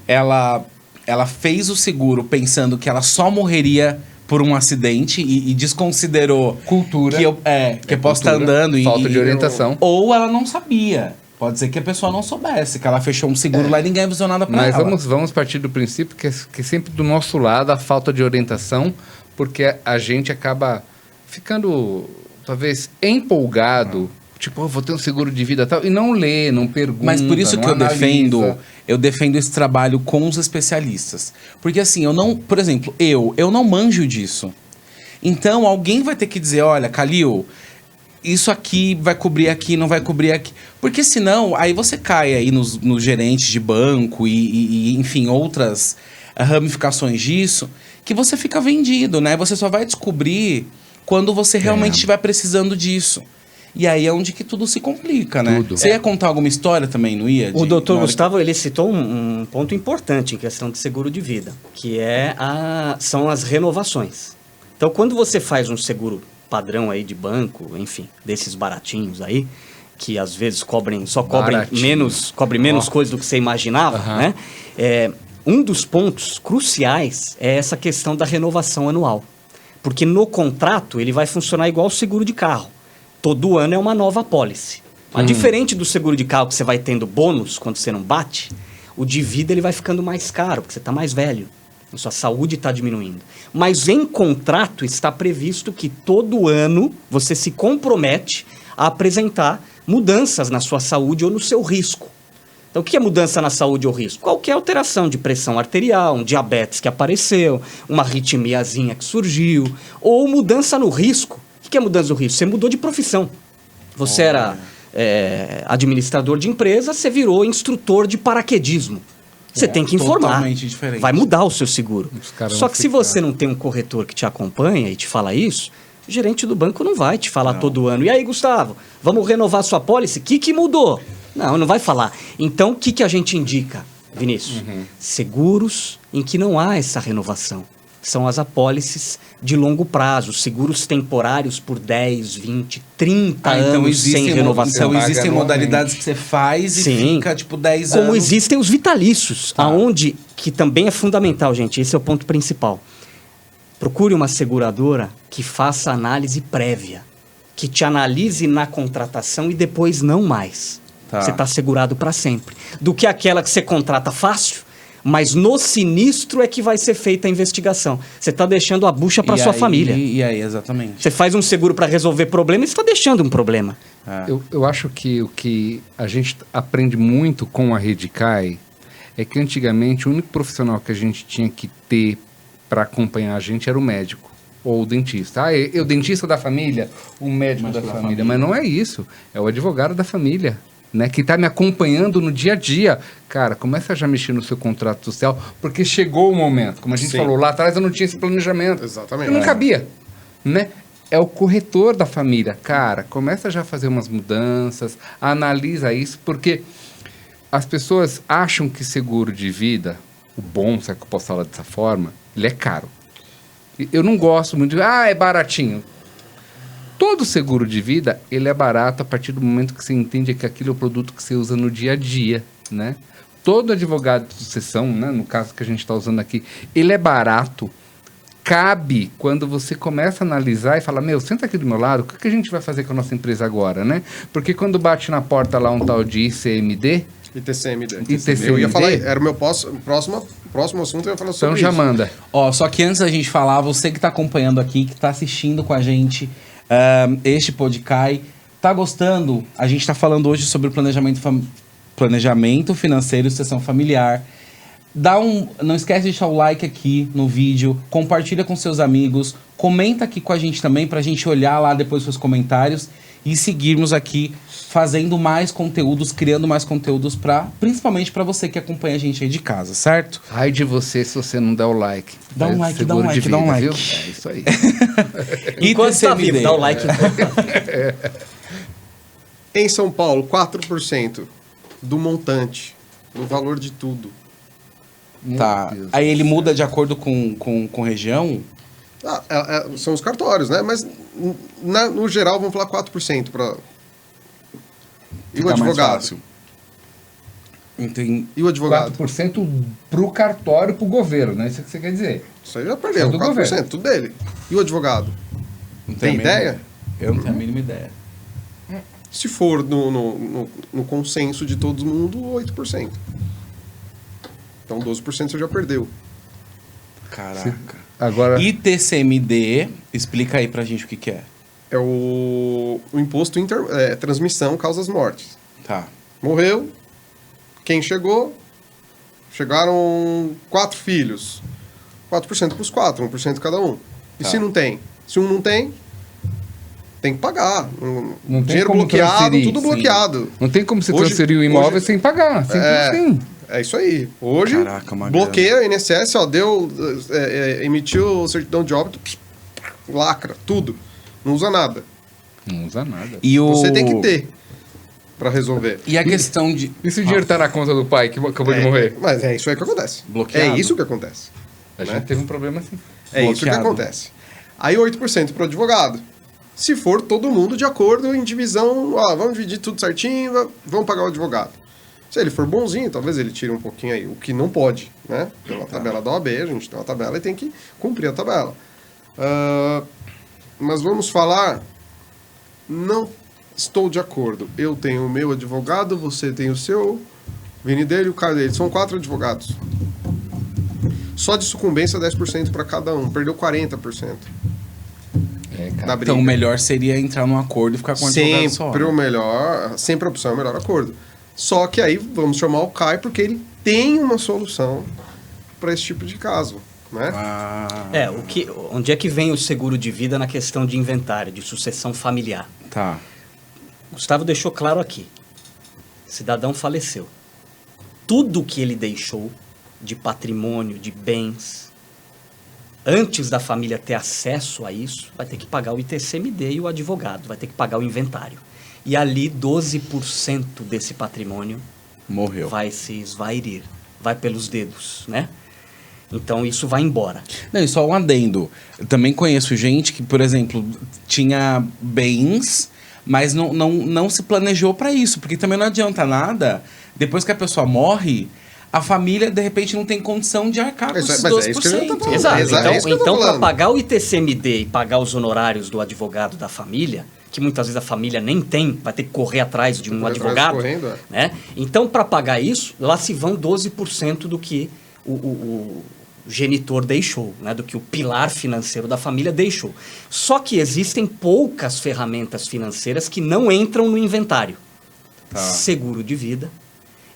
ela fez o seguro pensando que ela só morreria por um acidente e desconsiderou Cultura. que eu posso estar cultura, andando falta de orientação. Ou ela não sabia. Pode ser que a pessoa não soubesse, que ela fechou um seguro lá e ninguém avisou nada pra Mas ela. vamos partir do princípio que sempre do nosso lado a falta de orientação, porque a gente acaba ficando, talvez, empolgado, tipo, vou ter um seguro de vida e tal, e não lê, não pergunta, Mas por isso não que analisa. eu defendo esse trabalho com os especialistas. Porque assim, por exemplo, eu não manjo disso. Então alguém vai ter que dizer, olha, Calil, isso aqui vai cobrir aqui, não vai cobrir aqui. Porque senão, aí você cai aí nos gerentes de banco e enfim, outras ramificações disso, que você fica vendido, né? Você só vai descobrir quando você realmente estiver precisando disso. E aí é onde que tudo se complica, né? Tudo. Você ia contar alguma história também, não ia? O doutor na hora Gustavo, ele citou um ponto importante em questão de seguro de vida, que são as renovações. Então, quando você faz um seguro padrão aí de banco, enfim, desses baratinhos aí, que às vezes cobre menos coisa do que você imaginava, né? Um dos pontos cruciais é essa questão da renovação anual. Porque no contrato ele vai funcionar igual o seguro de carro. Todo ano é uma nova apólice. Mas diferente do seguro de carro que você vai tendo bônus quando você não bate, o de vida ele vai ficando mais caro, porque você está mais velho. A sua saúde está diminuindo. Mas em contrato está previsto que todo ano você se compromete a apresentar mudanças na sua saúde ou no seu risco. Então, o que é mudança na saúde ou risco? Qualquer alteração de pressão arterial, um diabetes que apareceu, uma arritmiazinha que surgiu, ou mudança no risco. O que é mudança no risco? Você mudou de profissão. Você era administrador de empresa, você virou instrutor de paraquedismo. Você tem que informar. Totalmente diferente. Vai mudar o seu seguro. Os caras Só vão que se ficar. você não tem um corretor que te acompanha e te fala isso, o gerente do banco não vai te falar todo ano. E aí, Gustavo, vamos renovar sua pólice? O que mudou? Não vai falar. Então, o que a gente indica, Vinícius? Seguros em que não há essa renovação. São as apólices de longo prazo, seguros temporários por 10, 20, 30 anos sem renovação. Então existem modalidades que você faz e fica tipo 10 anos. Como existem os vitalícios, aonde, que também é fundamental, gente, esse é o ponto principal. Procure uma seguradora que faça análise prévia, que te analise na contratação e depois não mais. Você está segurado para sempre. Do que aquela que você contrata fácil, mas no sinistro é que vai ser feita a investigação. Você está deixando a bucha para sua família. E aí, exatamente. Você faz um seguro para resolver problema e você está deixando um problema. Eu acho que o que a gente aprende muito com a Redicai é que antigamente o único profissional que a gente tinha que ter para acompanhar a gente era o médico ou o dentista. O dentista da família, o médico da família. Mas não é isso. É o advogado da família. Né, que está me acompanhando no dia a dia. Cara, começa a já mexer no seu contrato social, porque chegou o momento. Como a gente falou, lá atrás eu não tinha esse planejamento. Exatamente. Eu não cabia. Né? É o corretor da família. Cara, começa já a fazer umas mudanças, analisa isso, porque as pessoas acham que seguro de vida, o bom, se é que eu posso falar dessa forma, ele é caro. Eu não gosto muito de, é baratinho. Todo seguro de vida, ele é barato a partir do momento que você entende que aquilo é o produto que você usa no dia a dia, né? Todo advogado de sucessão, né, no caso que a gente está usando aqui, ele é barato, cabe quando você começa a analisar e fala, senta aqui do meu lado, o que a gente vai fazer com a nossa empresa agora, né? Porque quando bate na porta lá um tal de ICMD... ITCMD. Eu ia falar, era o meu próximo assunto, eu ia falar sobre isso. Então já manda. Só que antes da gente falar, você que está acompanhando aqui, que está assistindo com a gente... este podcast, tá gostando? A gente está falando hoje sobre planejamento financeiro e sucessão familiar. Não esquece de deixar o like aqui no vídeo, compartilha com seus amigos, comenta aqui com a gente também pra gente olhar lá depois seus comentários e seguirmos aqui fazendo mais conteúdos, criando mais conteúdos principalmente para você que acompanha a gente aí de casa, certo? Ai de você se você não der o like. Dá um like, dá um like, vida, dá um like. Viu? É isso aí. Enquanto está vivo, dá o like. Em São Paulo, 4% do montante, do valor de tudo. Tá. Aí ele muda de acordo com região? São os cartórios, né? Mas no geral vamos falar 4% para... E o advogado? Entendi. E o advogado? 4% pro cartório, pro governo, né? Isso que você quer dizer. Isso aí já perdeu, 4%, governo. Tudo dele. E o advogado? Tem ideia? Eu não tenho a mínima ideia. Se for no consenso de todo mundo, 8%. Então 12% você já perdeu. Caraca. Agora... ITCMD, explica aí pra gente o que é. É o imposto transmissão causas mortes. Tá. Morreu, quem chegou, chegaram 4 filhos. 4% para os 4, 1% cada um. E se não tem? Se um não tem que pagar. Não tem dinheiro como bloqueado, transferir, tudo bloqueado. Não tem como você transferir o imóvel sem pagar. Simples É isso aí. Hoje, bloqueia o INSS, emitiu certidão de óbito, lacra, tudo. Não usa nada. Não usa nada. Você tem que ter para resolver. E a questão de... E se o dinheiro tá na conta do pai que acabou de morrer? Mas é isso aí que acontece. Bloqueado. É isso que acontece. A gente teve um problema assim. É isso que acontece. Aí 8% para o advogado. Se for todo mundo de acordo em divisão, vamos dividir tudo certinho, vamos pagar o advogado. Se ele for bonzinho, talvez ele tire um pouquinho aí, o que não pode, né? Pela tabela da OAB, a gente tem uma tabela e tem que cumprir a tabela. Mas vamos falar, não estou de acordo. Eu tenho o meu advogado, você tem o seu, Vini dele e o Caio dele. São 4 advogados. Só de sucumbência 10% para cada um, perdeu 40%. Então o melhor seria entrar num acordo e ficar com o advogado só. Sempre a opção é o melhor acordo. Só que aí vamos chamar o Caio porque ele tem uma solução para esse tipo de caso, né? Onde é que vem o seguro de vida na questão de inventário, de sucessão familiar? Tá. Gustavo deixou claro aqui. Cidadão faleceu. Tudo que ele deixou de patrimônio, de bens, antes da família ter acesso a isso, vai ter que pagar o ITCMD e o advogado, vai ter que pagar o inventário. E ali 12% desse patrimônio Morreu. vai se esvairir, vai pelos dedos, né? Então isso vai embora. Não, e só um adendo. Eu também conheço gente que, por exemplo, tinha bens, mas não se planejou para isso. Porque também não adianta nada, depois que a pessoa morre, a família, de repente, não tem condição de arcar com esses 12%. É isso que a gente tá falando. Exato. É isso que eu tô Então para falando. pagar o ITCMD e pagar os honorários do advogado da família, que muitas vezes a família nem tem, vai ter que correr atrás de um Correr atrás advogado, correndo, é. né? Então, para pagar isso, lá se vão 12% do que o genitor deixou, né? Do que o pilar financeiro da família deixou. Só que existem poucas ferramentas financeiras que não entram no inventário. Tá. Seguro de vida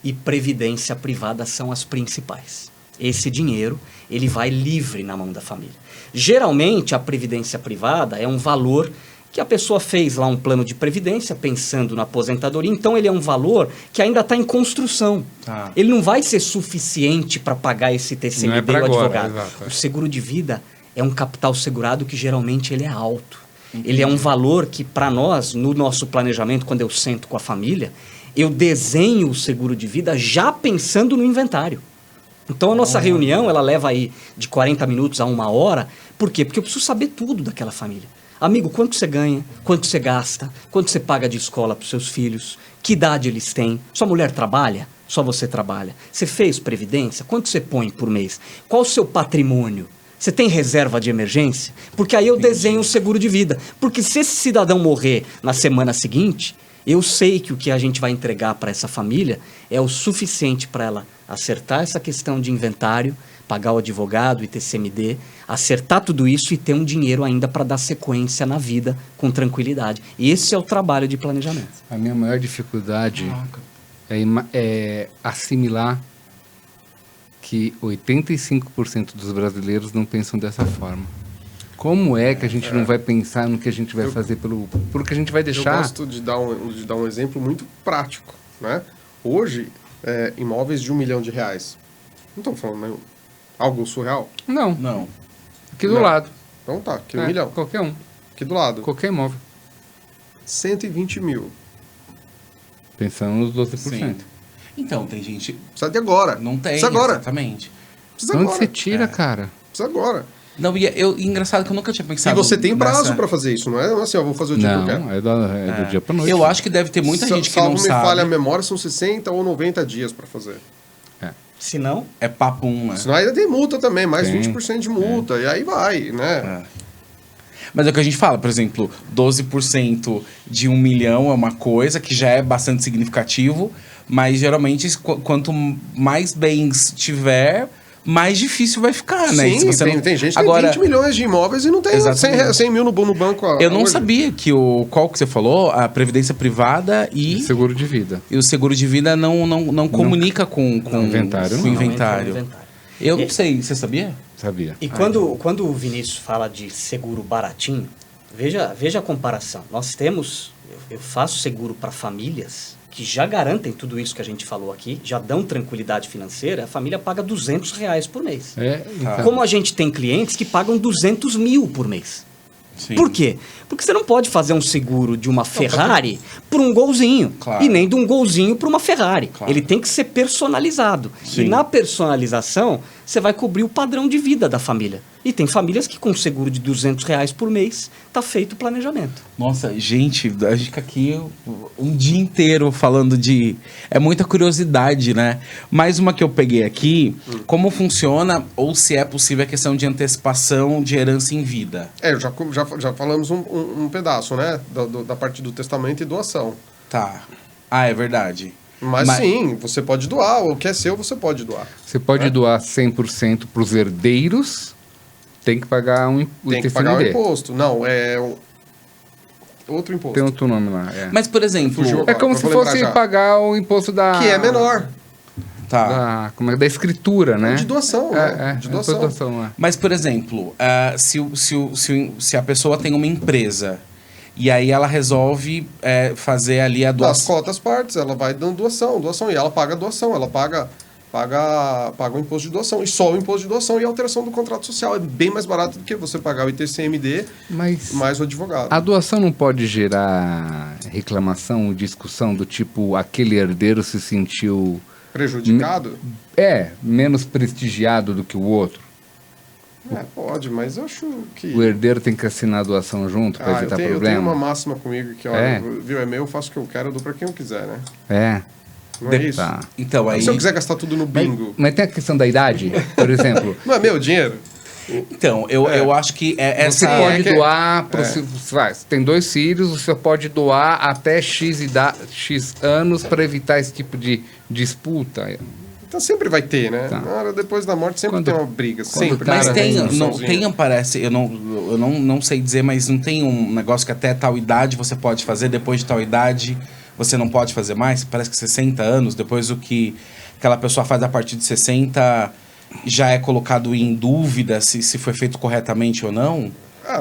e previdência privada são as principais. Esse dinheiro, ele vai livre na mão da família. Geralmente, a previdência privada é um valor que a pessoa fez lá um plano de previdência pensando na aposentadoria, então ele é um valor que ainda está em construção. Tá. Ele não vai ser suficiente para pagar esse TCMD Não é pra do agora, advogado. exato. O seguro de vida é um capital segurado que geralmente ele é alto. Ele é um valor que, para nós, no nosso planejamento, quando eu sento com a família, eu desenho o seguro de vida já pensando no inventário. Então, a nossa reunião, ela leva aí de 40 minutos a 1 hora. Por quê? Porque eu preciso saber tudo daquela família. Amigo, quanto você ganha? Quanto você gasta? Quanto você paga de escola para os seus filhos? Que idade eles têm? Sua mulher trabalha? Só você trabalha? Você fez previdência? Quanto você põe por mês? Qual o seu patrimônio? Você tem reserva de emergência? Porque aí eu desenho o seguro de vida. Porque se esse cidadão morrer na semana seguinte, eu sei que o que a gente vai entregar para essa família é o suficiente para ela acertar essa questão de inventário, pagar o advogado, o ITCMD, acertar tudo isso e ter um dinheiro ainda para dar sequência na vida com tranquilidade. E esse é o trabalho de planejamento. A minha maior dificuldade é assimilar que 85% dos brasileiros não pensam dessa forma. Como é que a gente não vai pensar no que a gente vai fazer pelo que a gente vai Eu deixar? gosto de dar um exemplo muito prático, né? Hoje, imóveis de R$1 milhão. Não estou falando, né? Algo surreal? Não, Não. aqui do Não. lado. Então tá, aqui É, 1 milhão. Qualquer um, Aqui do lado, qualquer imóvel. 120 mil. Pensando nos 12%. Sim. Então, tem gente... Precisa de agora. Não tem, Precisa agora. exatamente. Precisa Onde agora. você tira, cara? Precisa agora. Não, e engraçado que eu nunca tinha E pensado você tem prazo nessa- para fazer isso, não é assim, eu vou fazer o dia que eu quero. Não, é do dia pra noite. Eu acho que deve ter muita gente que não Salvo me sabe. falha a memória, são 60 ou 90 dias para fazer. Se não, É papum, né? Senão ainda tem multa também, mais Tem. 20% de multa, e aí vai, né? Mas é o que a gente fala, por exemplo, 12% de 1 milhão é uma coisa que já é bastante significativo, mas geralmente quanto mais bens tiver, mais difícil vai ficar, né? E Sim, se você tem, não- tem gente que Agora, tem 20 milhões de imóveis e não tem Exatamente. 100 mil no banco. eu não hoje. sabia que qual que você falou, a previdência privada Seguro de vida. e o seguro de vida não comunica com inventário, com não. o inventário. Não entra no inventário. Eu não sei, você sabia? Sabia. E quando o Vinícius fala de seguro baratinho, veja a comparação. Nós temos, eu faço seguro para famílias que já garantem tudo isso que a gente falou aqui, já dão tranquilidade financeira, a família paga R$200 por mês. Então, Como a gente tem clientes que pagam 200 mil por mês. Sim. Por quê? Porque você não pode fazer um seguro de uma Ferrari por um golzinho. Claro. E nem de um golzinho para uma Ferrari. Claro. Ele tem que ser personalizado. Sim. E na personalização, você vai cobrir o padrão de vida da família. E tem famílias que com seguro de R$200 por mês, tá feito o planejamento. Nossa, gente, a gente fica aqui um dia inteiro falando de... É muita curiosidade, né? Mais uma que eu peguei aqui, como funciona ou se é possível a questão de antecipação de herança em vida. Já falamos um pedaço, né? Da parte do testamento e doação. Tá. Ah, é verdade. Mas sim, você pode doar. O que é seu, você pode doar. você pode doar 100% para os herdeiros, tem que pagar o Tem que pagar o ITCMD. imposto. Não, outro imposto. Tem outro nome lá. Mas, por exemplo... Fugiu. É como Eu se vou lembrar fosse já. pagar o imposto da... Que é menor. Tá. Da escritura, né? De doação, né? De doação. é. Mas, por exemplo, se a pessoa tem uma empresa e aí ela resolve fazer ali a Das doação... cotas partes, ela vai dando doação. E ela paga doação. Ela paga paga o imposto de doação. E só o imposto de doação e a alteração do contrato social. É bem mais barato do que você pagar o ITCMD mais o advogado. A doação não pode gerar reclamação, discussão do tipo, aquele herdeiro se sentiu... Prejudicado? Menos prestigiado do que o outro. Pode, mas eu acho que... O herdeiro tem que assinar a doação junto para evitar problema? Eu tenho uma máxima comigo que, olha, viu, é meu, eu faço o que eu quero, eu dou para quem eu quiser, né? Não é isso? Tá. Então, aí... Se eu quiser gastar tudo no bingo... Mas tem a questão da idade, por exemplo. Não é meu dinheiro? Então, eu acho que Você pode doar... Você tem 2 filhos, você pode doar até X anos para evitar esse tipo de disputa. Então sempre vai ter, né? Tá. Na hora depois da morte sempre tem uma briga. Sempre. Mas tem, parece, eu não sei dizer, mas não tem um negócio que até tal idade você pode fazer, depois de tal idade você não pode fazer mais? Parece que 60 anos, depois o que aquela pessoa faz a partir de 60 já é colocado em dúvida se foi feito corretamente ou não?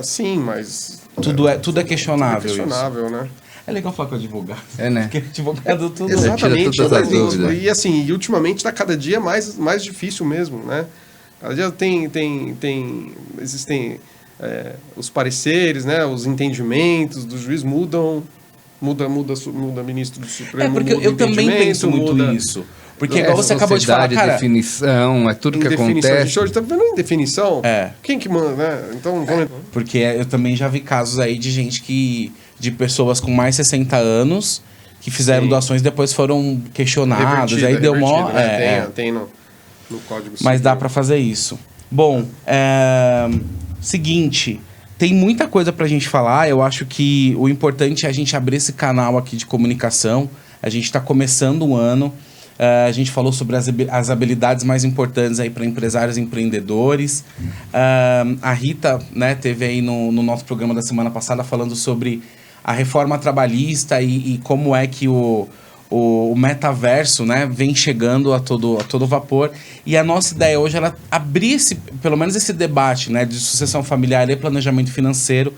Sim, mas... Tudo é questionável. É questionável, né? É legal falar com o advogado. Né? Porque advogado tudo... Exatamente. Tira todas as dúvidas. E assim, ultimamente está cada dia mais difícil mesmo, né? Cada dia existem os pareceres, né? Os entendimentos do juiz muda ministro do Supremo. Porque eu também penso muito isso. Porque igual você acabou de falar, cara... definição, tudo que acontece... A gente hoje tá vendo em definição. Quem que manda, né? Então, vamos... Porque eu também já vi casos aí de gente de pessoas com mais de 60 anos que fizeram doações e depois foram questionados. Aí deu mó... Tem no Código Civil. Mas dá pra fazer isso. Bom, seguinte... Tem muita coisa pra gente falar. Eu acho que o importante é a gente abrir esse canal aqui de comunicação. A gente está começando um ano. A gente falou sobre as habilidades mais importantes aí para empresários e empreendedores. A Rita, né, teve aí no nosso programa da semana passada falando sobre a reforma trabalhista e como é que o metaverso, né, vem chegando a todo vapor. E a nossa ideia hoje era abrir pelo menos esse debate, né, de sucessão familiar e planejamento financeiro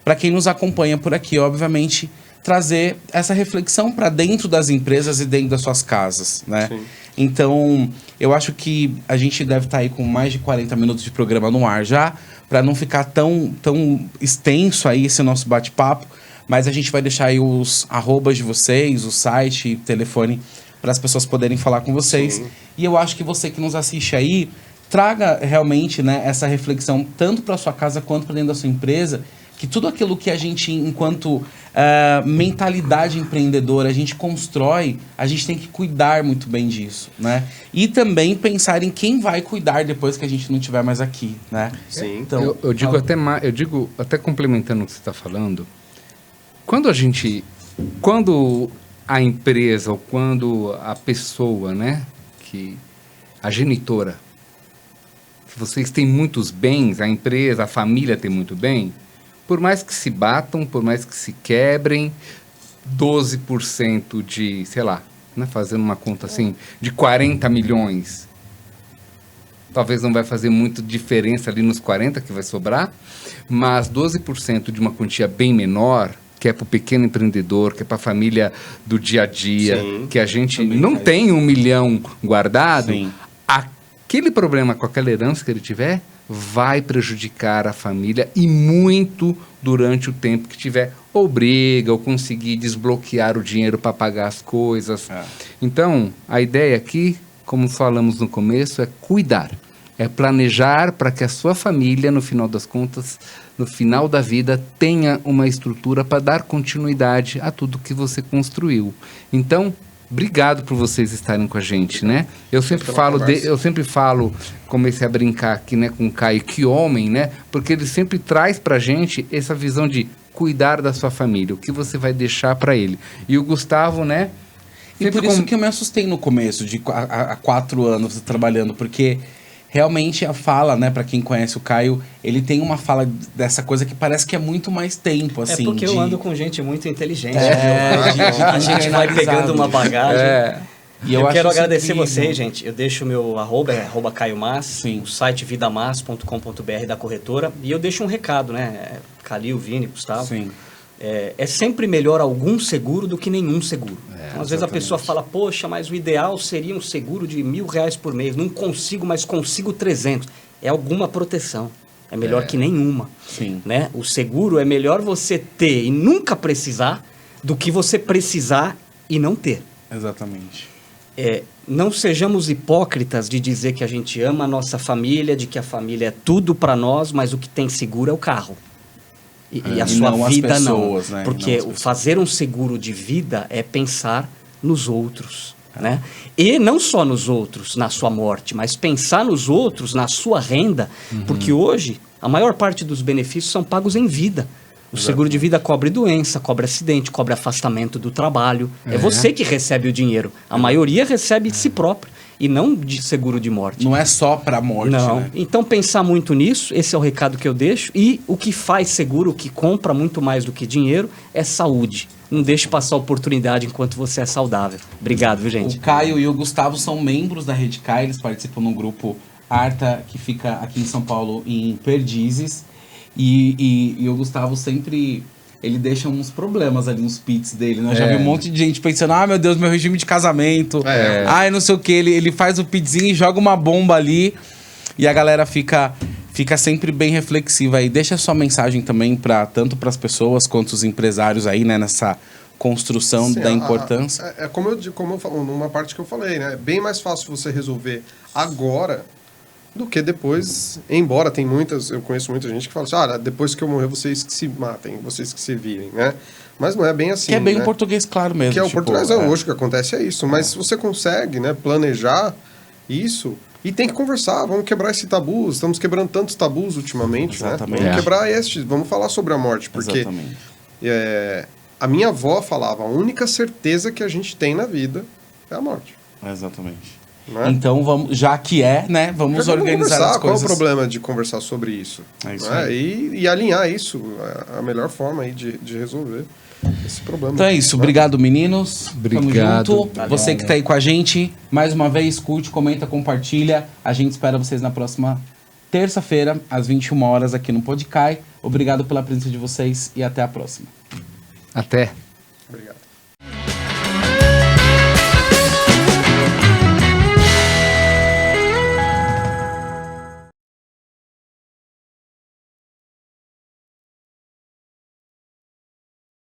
para quem nos acompanha por aqui, obviamente, trazer essa reflexão para dentro das empresas e dentro das suas casas, né? Sim. Então, eu acho que a gente deve estar aí com mais de 40 minutos de programa no ar já, para não ficar tão extenso aí esse nosso bate-papo, mas a gente vai deixar aí os arrobas de vocês, o site, o telefone, para as pessoas poderem falar com vocês. Sim. E eu acho que você que nos assiste aí, traga realmente, né, essa reflexão tanto para sua casa quanto para dentro da sua empresa, que tudo aquilo que a gente, enquanto mentalidade empreendedora, a gente constrói, a gente tem que cuidar muito bem disso, né? E também pensar em quem vai cuidar depois que a gente não estiver mais aqui, né? Sim. Então, eu digo até complementando o que você está falando, quando a empresa ou quando a pessoa, né, a genitora, que vocês têm muitos bens, a empresa, a família tem muito bem, por mais que se batam, por mais que se quebrem, 12% de, sei lá, né, fazendo uma conta assim, de 40 milhões, talvez não vai fazer muita diferença ali nos 40 que vai sobrar, mas 12% de uma quantia bem menor, que é para o pequeno empreendedor, que é para a família do dia a dia, sim, que a gente não tem 1 milhão guardado, sim, aquele problema com aquela herança que ele tiver vai prejudicar a família e muito durante o tempo que tiver ou briga, ou conseguir desbloquear o dinheiro para pagar as coisas. Então, a ideia aqui, como falamos no começo, é cuidar, é planejar para que a sua família, no final das contas, no final da vida, tenha uma estrutura para dar continuidade a tudo que você construiu. Então, obrigado por vocês estarem com a gente, né? Eu sempre falo, comecei a brincar aqui, né, com o Caio, que homem, né? Porque ele sempre traz pra gente essa visão de cuidar da sua família, o que você vai deixar para ele. E o Gustavo, né? E por isso que eu me assustei no começo, há 4 anos trabalhando, porque realmente a fala, né, para quem conhece o Caio, ele tem uma fala dessa coisa que parece que é muito mais tempo, assim. É porque eu ando com gente muito inteligente. A gente vai pegando uma bagagem. E eu quero agradecer vocês, gente. Eu deixo o meu arroba Caio Mas, o site vidamas.com.br da corretora. E eu deixo um recado, né? Calil, Vini, Gustavo. Sim. é sempre melhor algum seguro do que nenhum seguro. Então, às vezes a exatamente. pessoa fala, poxa, mas o ideal seria um seguro de R$1.000 por mês. Não consigo, mas consigo 300. É alguma proteção. É melhor que nenhuma. Sim. Né? O seguro é melhor você ter e nunca precisar do que você precisar e não ter. Exatamente. Não sejamos hipócritas de dizer que a gente ama a nossa família, de que a família é tudo para nós, mas o que tem seguro é o carro. E a E sua não as vida pessoas, não. né? Porque E não as pessoas. fazer um seguro de vida é pensar nos outros. Né? E não só nos outros, na sua morte, mas pensar nos outros, na sua renda, porque hoje a maior parte dos benefícios são pagos em vida. O seguro de vida cobre doença, cobre acidente, cobre afastamento do trabalho. É você que recebe o dinheiro. A maioria recebe de si próprio e não de seguro de morte. Não é só para morte, Não. né? Então, pensar muito nisso, esse é o recado que eu deixo. E o que faz seguro, o que compra muito mais do que dinheiro, é saúde. Não deixe passar a oportunidade enquanto você é saudável. Obrigado, viu, gente? O Caio e o Gustavo são membros da Rede CAI, eles participam num grupo Arta, que fica aqui em São Paulo, em Perdizes. E o Gustavo sempre... Ele deixa uns problemas ali nos pits dele, né? Eu já vi um monte de gente pensando, meu Deus, meu regime de casamento. Ai, não sei o que. Ele faz o pitzinho e joga uma bomba ali. E a galera fica sempre bem reflexiva aí. Deixa sua mensagem também tanto para as pessoas quanto os empresários aí, né? Nessa construção da importância. Como eu falo, numa parte que eu falei, né? É bem mais fácil você resolver agora do que depois, embora eu conheço muita gente que fala assim, depois que eu morrer, vocês que se matem, vocês que se virem, né? Mas não é bem assim, Que é bem né? o português claro mesmo. Que é o tipo, português, hoje o que acontece é isso. Mas se você consegue, né, planejar isso, e tem que conversar, vamos quebrar esse tabu, estamos quebrando tantos tabus ultimamente, Exatamente. né? Vamos quebrar vamos falar sobre a morte, porque Exatamente. A minha avó falava, a única certeza que a gente tem na vida é a morte. Exatamente. Né? Então, já que né? Vamos organizar as coisas. Qual é o problema de conversar sobre isso? É isso né? aí. E alinhar isso, a melhor forma aí de resolver esse problema. Então é isso. Obrigado, meninos. Obrigado. Tamo junto. Você que tá aí com a gente, mais uma vez, curte, comenta, compartilha. A gente espera vocês na próxima terça-feira, às 21 horas, aqui no Podcai. Obrigado pela presença de vocês e até a próxima. Até. Obrigado.